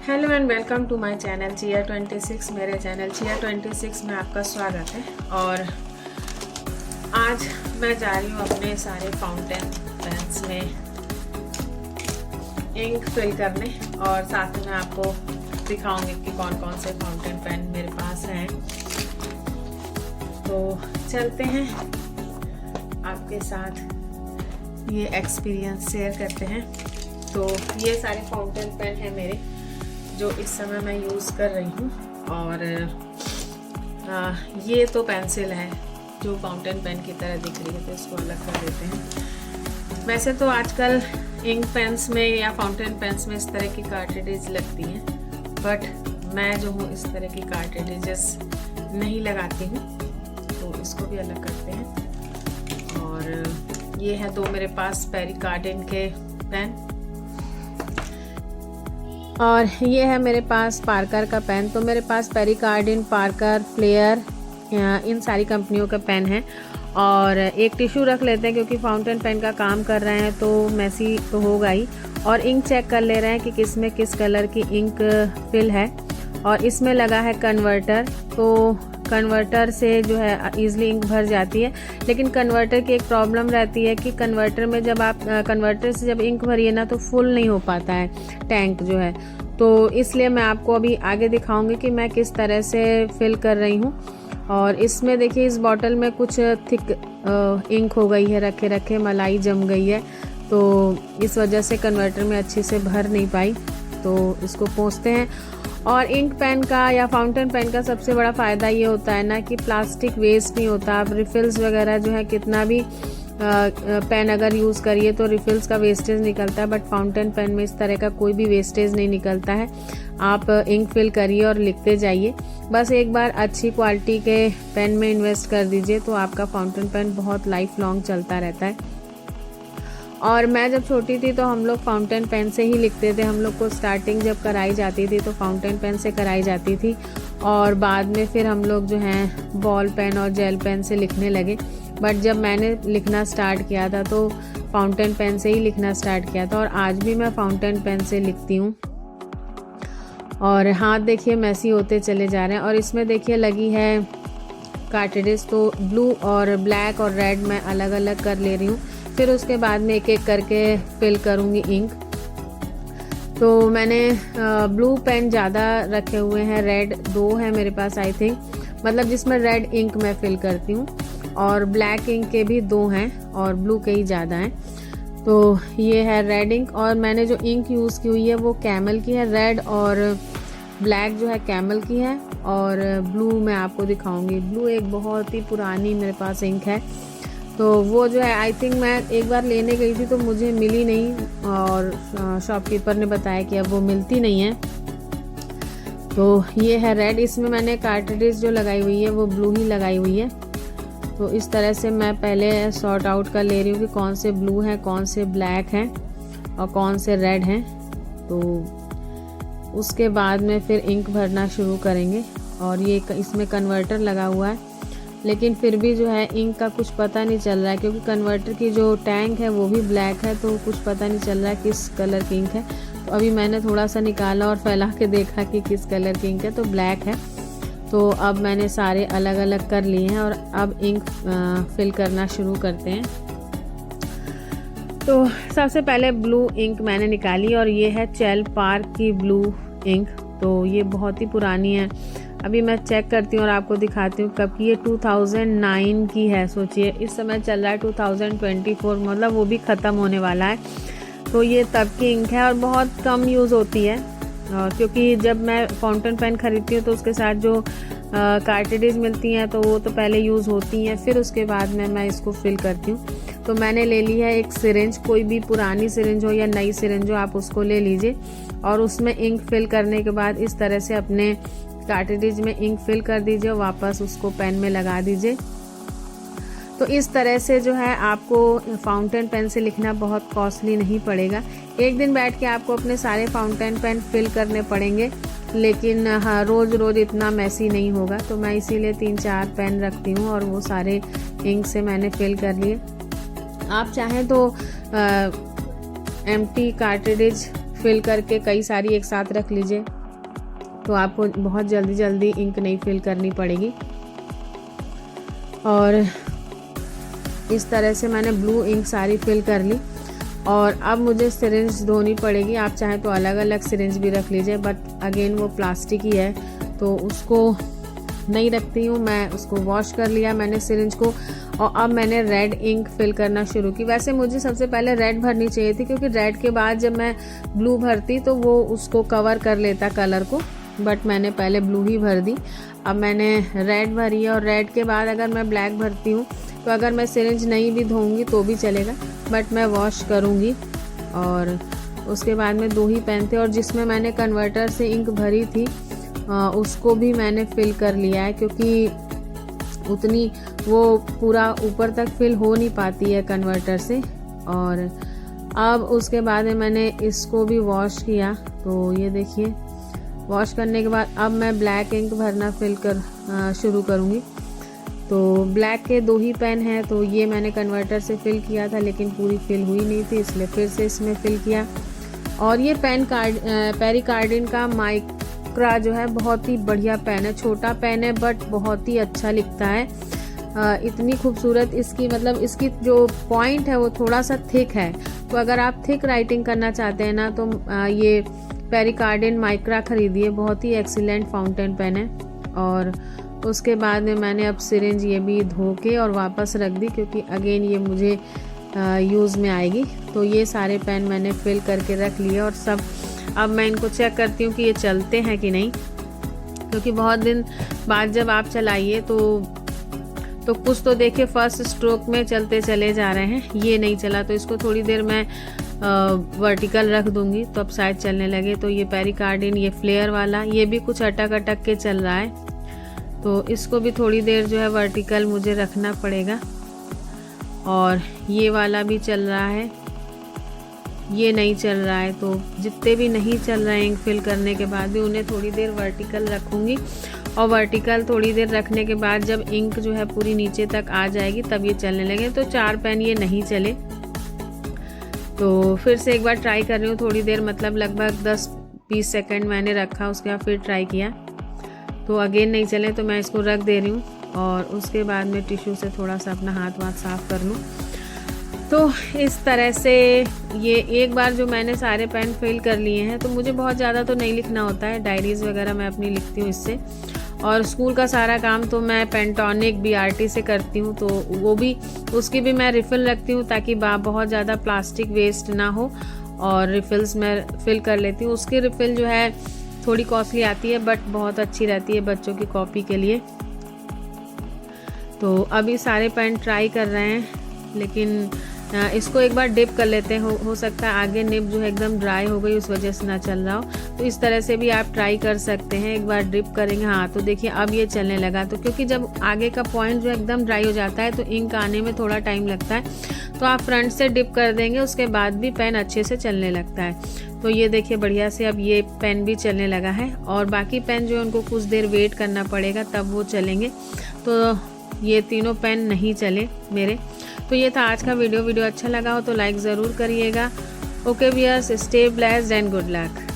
Hello and welcome to my channel चिया 26। मेरे channel चिया 26 में आपका स्वागत है। और आज मैं जा रही हूँ अपने सारे फाउंटेन पेन्स में इंक फिल करने, और साथ में आपको दिखाऊंगी कि कौन कौन से फाउंटेन पेन मेरे पास हैं। तो चलते हैं, आपके साथ ये एक्सपीरियंस शेयर करते हैं। तो ये सारे फाउंटेन पेन हैं मेरे, जो इस समय मैं यूज़ कर रही हूँ। और ये तो पेंसिल है जो फाउंटेन पेन की तरह दिख रही है, तो इसको अलग कर देते हैं। वैसे तो आजकल इंक पेन्स में या फाउंटेन पेन्स में इस तरह की कार्ट्रिजेज लगती हैं, बट मैं जो हूँ इस तरह की कार्ट्रिजेस नहीं लगाती हूँ, तो इसको भी अलग करते हैं। और ये है दो मेरे पास पेरिकार्डिन के पेन, और ये है मेरे पास पार्कर का पेन। तो मेरे पास पेरिकार्डिन, पार्कर, फ्लेयर, इन सारी कंपनियों का पेन है। और एक टिश्यू रख लेते हैं क्योंकि फाउंटेन पेन का काम कर रहे हैं तो मैसी तो होगा ही। और इंक चेक कर ले रहे हैं कि किस में किस कलर की इंक फिल है। और इसमें लगा है कन्वर्टर, तो कन्वर्टर से जो है ईजिली इंक भर जाती है। लेकिन कन्वर्टर की एक प्रॉब्लम रहती है कि कन्वर्टर में जब आप कन्वर्टर से जब इंक भरिए ना तो फुल नहीं हो पाता है टैंक जो है। तो इसलिए मैं आपको अभी आगे दिखाऊंगी कि मैं किस तरह से फिल कर रही हूँ। और इसमें देखिए इस बॉटल में कुछ थिक इंक हो गई है, रखे रखे मलाई जम गई है, तो इस वजह से कन्वर्टर में अच्छे से भर नहीं पाई। तो इसको पोंछते हैं। और इंक पेन का या फाउंटेन पेन का सबसे बड़ा फ़ायदा ये होता है ना कि प्लास्टिक वेस्ट नहीं होता। आप रिफिल्स वगैरह जो है कितना भी पेन अगर यूज़ करिए तो रिफिल्स का वेस्टेज निकलता है, बट फाउंटेन पेन में इस तरह का कोई भी वेस्टेज नहीं निकलता है। आप इंक फिल करिए और लिखते जाइए। बस एक बार अच्छी क्वालिटी के पेन में इन्वेस्ट कर दीजिए तो आपका फाउंटेन पेन बहुत लाइफ लॉन्ग चलता रहता है। और मैं जब छोटी थी तो हम लोग फाउंटेन पेन से ही लिखते थे। हम लोग को स्टार्टिंग जब कराई जाती थी तो फाउंटेन पेन से कराई जाती थी, और बाद में फिर हम लोग जो हैं बॉल पेन और जेल पेन से लिखने लगे। बट जब मैंने लिखना स्टार्ट किया था तो फाउंटेन पेन से ही लिखना स्टार्ट किया था, और आज भी मैं फाउंटेन पेन से लिखती हूँ। और हाथ देखिए मैसी होते चले जा रहे हैं। और इसमें देखिए लगी है कार्ट्रिजेस, तो ब्लू और ब्लैक और रेड मैं अलग अलग कर ले रही हूँ। फिर उसके बाद में एक एक करके फिल करूँगी इंक। तो मैंने ब्लू पेन ज़्यादा रखे हुए हैं, रेड 2 है मेरे पास आई थिंक, मतलब जिसमें रेड इंक मैं फिल करती हूँ। और ब्लैक इंक के भी 2 हैं और ब्लू के ही ज़्यादा हैं। तो ये है रेड इंक, और मैंने जो इंक यूज़ की हुई है वो कैमल की है। रेड और ब्लैक जो है कैमल की है, और ब्लू मैं आपको दिखाऊंगी। ब्लू एक बहुत ही पुरानी मेरे पास इंक है, तो वो जो है आई थिंक मैं एक बार लेने गई थी तो मुझे मिली नहीं, और शॉपकीपर ने बताया कि अब वो मिलती नहीं है। तो ये है रेड। इसमें मैंने कार्ट्रिजेस जो लगाई हुई है वो ब्लू ही लगाई हुई है। तो इस तरह से मैं पहले सॉर्ट आउट कर ले रही हूँ कि कौन से ब्लू हैं, कौन से ब्लैक हैं और कौन से रेड हैं। तो उसके बाद में फिर इंक भरना शुरू करेंगे। और ये इसमें कन्वर्टर लगा हुआ है, लेकिन फिर भी जो है इंक का कुछ पता नहीं चल रहा है क्योंकि कन्वर्टर की जो टैंक है वो भी ब्लैक है, तो कुछ पता नहीं चल रहा है किस कलर की इंक है। तो अभी मैंने थोड़ा सा निकाला और फैला के देखा कि किस कलर की इंक है, तो ब्लैक है। तो अब मैंने सारे अलग अलग कर लिए हैं और अब इंक फिल करना शुरू करते हैं। तो सबसे पहले ब्लू इंक मैंने निकाली, और ये है चेल पार्क की ब्लू इंक। तो ये बहुत ही पुरानी है। अभी मैं चेक करती हूँ और आपको दिखाती हूँ कब की। ये 2009 की है। सोचिए इस समय चल रहा है 2024, मतलब वो भी ख़त्म होने वाला है। तो ये तब की इंक है और बहुत कम यूज़ होती है, क्योंकि जब मैं फाउंटेन पेन खरीदती हूँ तो उसके साथ जो कार्ट्रिजेज मिलती हैं तो वो तो पहले यूज़ होती हैं, फिर उसके बाद में मैं इसको फिल करती हूँ। तो मैंने ले ली है एक सिरिंज, कोई भी पुरानी सिरिंज हो या नई सिरिंज हो आप उसको ले लीजिए, और उसमें इंक फिल करने के बाद इस तरह से अपने कार्ट्रिजेज में इंक फिल कर दीजिए और वापस उसको पेन में लगा दीजिए। तो इस तरह से जो है आपको फाउंटेन पेन से लिखना बहुत कॉस्टली नहीं पड़ेगा। एक दिन बैठ के आपको अपने सारे फाउंटेन पेन फिल करने पड़ेंगे, लेकिन हाँ रोज़ रोज़ इतना मैसी नहीं होगा। तो मैं इसीलिए 3-4 पेन रखती हूँ और वो सारे इंक से मैंने फिल कर लिए। आप चाहें तो एम्प्टी कार्ट्रिजेज फिल करके कई सारी एक साथ रख लीजिए, तो आपको बहुत जल्दी जल्दी इंक नहीं फिल करनी पड़ेगी। और इस तरह से मैंने ब्लू इंक सारी फिल कर ली। और अब मुझे सिरिंज धोनी पड़ेगी। आप चाहें तो अलग अलग सिरिंज भी रख लीजिए, बट अगेन वो प्लास्टिक ही है तो उसको नहीं रखती हूँ मैं। उसको वॉश कर लिया मैंने सिरिंज को, और अब मैंने रेड इंक फिल करना शुरू की। वैसे मुझे सबसे पहले रेड भरनी चाहिए थी, क्योंकि रेड के बाद जब मैं ब्लू भरती तो वो उसको कवर कर लेता कलर को, बट मैंने पहले ब्लू ही भर दी। अब मैंने रेड भरी है, और रेड के बाद अगर मैं ब्लैक भरती हूँ तो अगर मैं सिरिंज नहीं भी धोऊंगी तो भी चलेगा, बट मैं वॉश करूँगी। और उसके बाद में 2 ही पेन थे, और जिसमें मैंने कन्वर्टर से इंक भरी थी उसको भी मैंने फिल कर लिया है, क्योंकि उतनी वो पूरा ऊपर तक फिल हो नहीं पाती है कन्वर्टर से। और अब उसके बाद में मैंने इसको भी वॉश किया। तो ये देखिए, वॉश करने के बाद अब मैं ब्लैक इंक भरना फिल कर शुरू करूँगी। तो ब्लैक के 2 ही पेन हैं, तो ये मैंने कन्वर्टर से फिल किया था लेकिन पूरी फिल हुई नहीं थी, इसलिए फिर से इसमें फिल किया। और ये पेरिकार्डिन का माइक्रा जो है बहुत ही बढ़िया पेन है। छोटा पेन है बट बहुत ही अच्छा लिखता है। इतनी खूबसूरत इसकी मतलब इसकी जो पॉइंट है वो थोड़ा सा थिक है, तो अगर आप थिक राइटिंग करना चाहते हैं ना तो ये पेरिकार्डिन माइक्रा खरीदिए, बहुत ही एक्सीलेंट फाउंटेन पेन है। और उसके बाद में मैंने अब सिरिंज ये भी धो के और वापस रख दी, क्योंकि अगेन ये मुझे यूज़ में आएगी। तो ये सारे पेन मैंने फिल करके रख लिए, और सब अब मैं इनको चेक करती हूँ कि ये चलते हैं कि नहीं, क्योंकि बहुत दिन बाद जब आप चलाइए तो कुछ तो देखिए फर्स्ट स्ट्रोक में चलते चले जा रहे हैं, ये नहीं चला। तो इसको थोड़ी देर मैं वर्टिकल रख दूंगी तो अब शायद चलने लगे। तो ये पेरिकार्डिन, ये फ्लेयर वाला, ये भी कुछ अटक अटक के चल रहा है, तो इसको भी थोड़ी देर जो है वर्टिकल मुझे रखना पड़ेगा। और ये वाला भी चल रहा है, ये नहीं चल रहा है। तो जितने भी नहीं चल रहे हैं इंक फिल करने के बाद भी उन्हें थोड़ी देर वर्टिकल रखूँगी, और वर्टिकल थोड़ी देर रखने के बाद जब इंक जो है पूरी नीचे तक आ जाएगी तब ये चलने लगे। तो 4 पेन ये नहीं चले, तो फिर से एक बार ट्राई कर रही हूँ थोड़ी देर, मतलब लगभग 10-20 सेकंड मैंने रखा, उसके बाद फिर ट्राई किया तो अगेन नहीं चले, तो मैं इसको रख दे रही हूँ। और उसके बाद में टिश्यू से थोड़ा सा अपना हाथ वाथ साफ़ कर लूँ। तो इस तरह से ये एक बार जो मैंने सारे पेन फिल कर लिए हैं, तो मुझे बहुत ज़्यादा तो नहीं लिखना होता है, डायरीज़ वगैरह मैं अपनी लिखती हूँ इससे। और स्कूल का सारा काम तो मैं पेंटोनिक BRT से करती हूँ, तो वो भी उसकी भी मैं रिफ़िल रखती हूँ ताकि बहुत ज़्यादा प्लास्टिक वेस्ट ना हो, और रिफ़िल्स मैं फिल कर लेती हूँ। उसकी रिफ़िल जो है थोड़ी कॉस्टली आती है बट बहुत अच्छी रहती है बच्चों की कॉपी के लिए। तो अभी सारे पेन ट्राई कर रहे हैं, लेकिन इसको एक बार डिप कर लेते हैं। हो सकता है आगे निब जो है एकदम ड्राई हो गई उस वजह से ना चल रहा हो, तो इस तरह से भी आप ट्राई कर सकते हैं। एक बार डिप करेंगे, हाँ तो देखिए अब ये चलने लगा। तो क्योंकि जब आगे का पॉइंट जो एकदम ड्राई हो जाता है तो इंक आने में थोड़ा टाइम लगता है, तो आप फ्रंट से डिप कर देंगे, उसके बाद भी पेन अच्छे से चलने लगता है। तो ये देखिए बढ़िया से अब ये पेन भी चलने लगा है, और बाकी पेन जो है उनको कुछ देर वेट करना पड़ेगा तब वो चलेंगे। तो ये तीनों पेन नहीं चले मेरे। तो ये था आज का वीडियो अच्छा लगा हो तो लाइक ज़रूर करिएगा। Okay viewers, stay blessed and good luck.